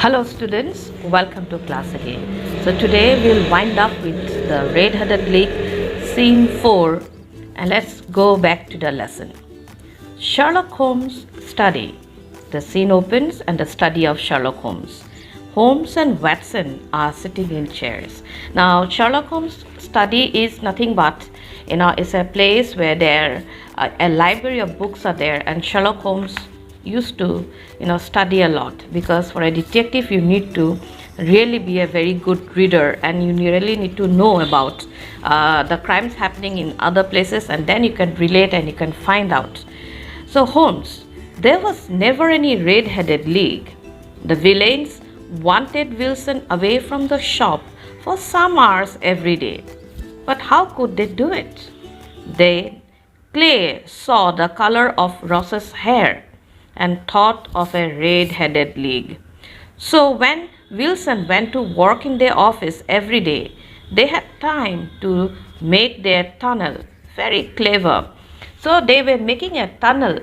Hello students, welcome to class again. So today we'll wind up with the Red-Headed League scene 4 and let's go back to the lesson. Sherlock Holmes study. The scene opens and the study of Sherlock Holmes. Holmes and Watson are sitting in chairs. Now Sherlock Holmes study is nothing but it's a place where a library of books are there, and Sherlock Holmes used to study a lot, because for a detective you need to really be a very good reader and you really need to know about the crimes happening in other places, and then you can relate and you can find out. So Holmes, there was never any red-headed league. The villains wanted Wilson away from the shop for some hours every day. But how could they do it? Clay saw the color of Ross's hair and thought of a red-headed league. So when Wilson went to work in their office every day, they had time to make their tunnel. Very clever. So they were making a tunnel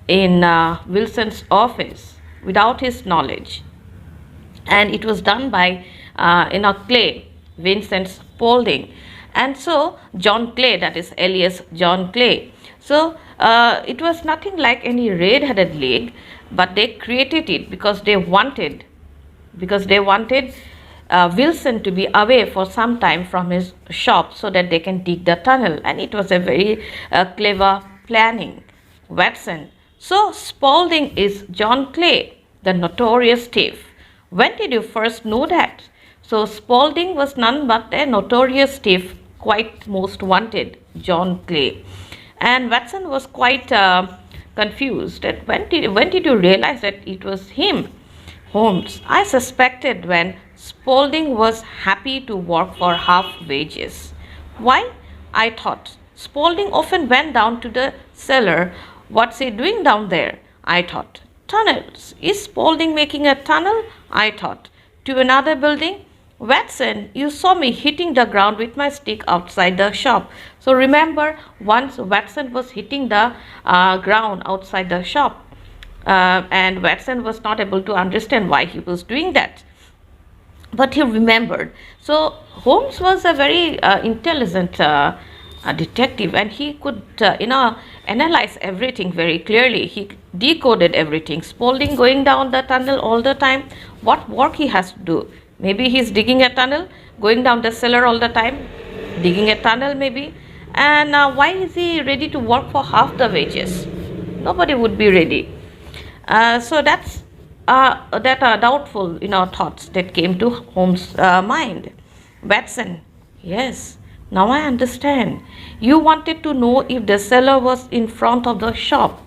in Wilson's office without his knowledge. And it was done by Clay, Vincent Spaulding. And so John Clay, that is alias John Clay. So it was nothing like any red-headed league, but they created it because they wanted Wilson to be away for some time from his shop so that they can dig the tunnel, and it was a very clever planning. Watson. So Spaulding is John Clay, the notorious thief. When did you first know that? So Spaulding was none but a notorious thief, quite most wanted, John Clay. And Watson was quite confused. That when did you realize that it was him? Holmes, I suspected when Spaulding was happy to work for half wages. Why? I thought. Spaulding often went down to the cellar. What's he doing down there? I thought. Tunnels. Is Spaulding making a tunnel? I thought. To another building? Watson, you saw me hitting the ground with my stick outside the shop. So remember, once Watson was hitting the ground outside the shop, and Watson was not able to understand why he was doing that. But he remembered. So Holmes was a very intelligent detective, and he could analyze everything very clearly. He decoded everything. Spaulding going down the tunnel all the time, what work he has to do? Maybe he's digging a tunnel, going down the cellar all the time, digging a tunnel maybe. And why is he ready to work for half the wages? Nobody would be ready. So that's doubtful thoughts that came to Holmes' mind. Watson, yes, now I understand. You wanted to know if the cellar was in front of the shop.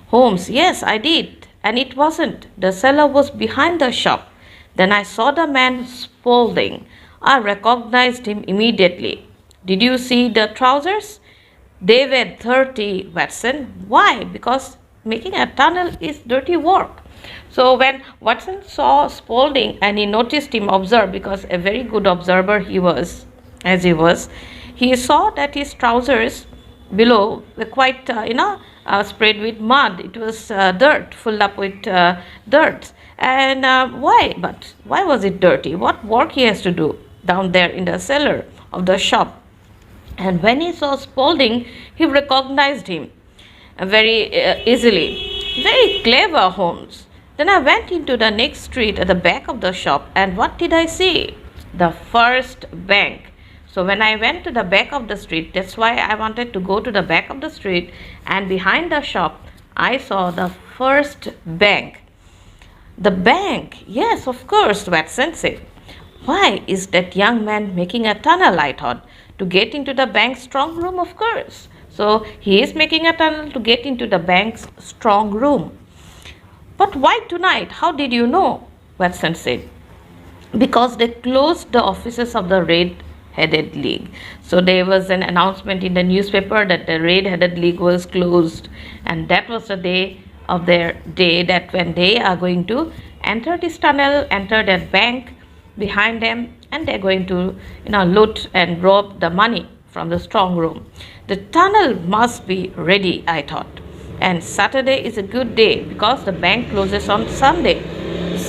Holmes, yes, I did. And it wasn't. The cellar was behind the shop. Then I saw the man Spaulding. I recognized him immediately. Did you see the trousers? They were dirty, Watson. Why? Because making a tunnel is dirty work. So when Watson saw Spaulding and he noticed him, observe, because a very good observer he was, he saw that his trousers below were quite, spread with mud. It was dirt, filled up with dirt. And why? But why was it dirty? What work he has to do down there in the cellar of the shop? And when he saw Spaulding, he recognized him very easily. Very clever, Holmes. Then I went into the next street at the back of the shop, and what did I see? The first bank. So when I went to the back of the street, that's why I wanted to go to the back of the street, and behind the shop, I saw the first bank. The bank, yes, of course, Watson said. Why is that young man making a tunnel, I thought, to get into the bank's strong room, of course. So he is making a tunnel to get into the bank's strong room. But why tonight? How did you know? Watson said. Because they closed the offices of the Red-Headed League. So there was an announcement in the newspaper that the Red-Headed League was closed, and that was the day of their day, that when they are going to enter this tunnel, enter that bank behind them, and they're going to loot and rob the money from the strong room. The tunnel must be ready, I thought. And Saturday is a good day because the bank closes on Sunday.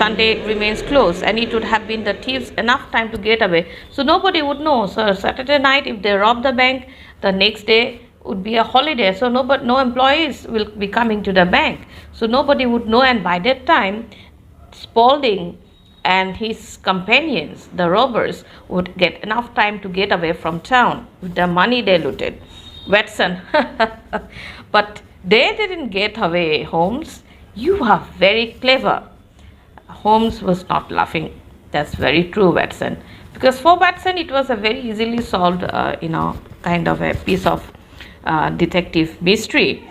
Sunday remains closed, and it would have been the thieves enough time to get away. So nobody would know. So Saturday night, if they rob the bank, the next day would be a holiday. So no employees will be coming to the bank. So nobody would know, and by that time, Spaulding and his companions, the robbers, would get enough time to get away from town with the money they looted. Watson, but they didn't get away, Holmes. You are very clever. Holmes was not laughing. That's very true, Watson. Because for Watson, it was a very easily solved, kind of a piece of detective mystery.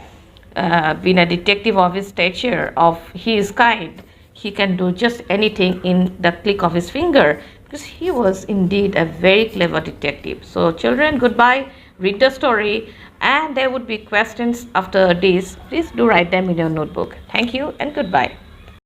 Being a detective of his stature, of his kind, he can do just anything in the click of his finger, because he was indeed a very clever detective. So, children, goodbye. Read the story, and there would be questions after this. Please do write them in your notebook. Thank you and goodbye.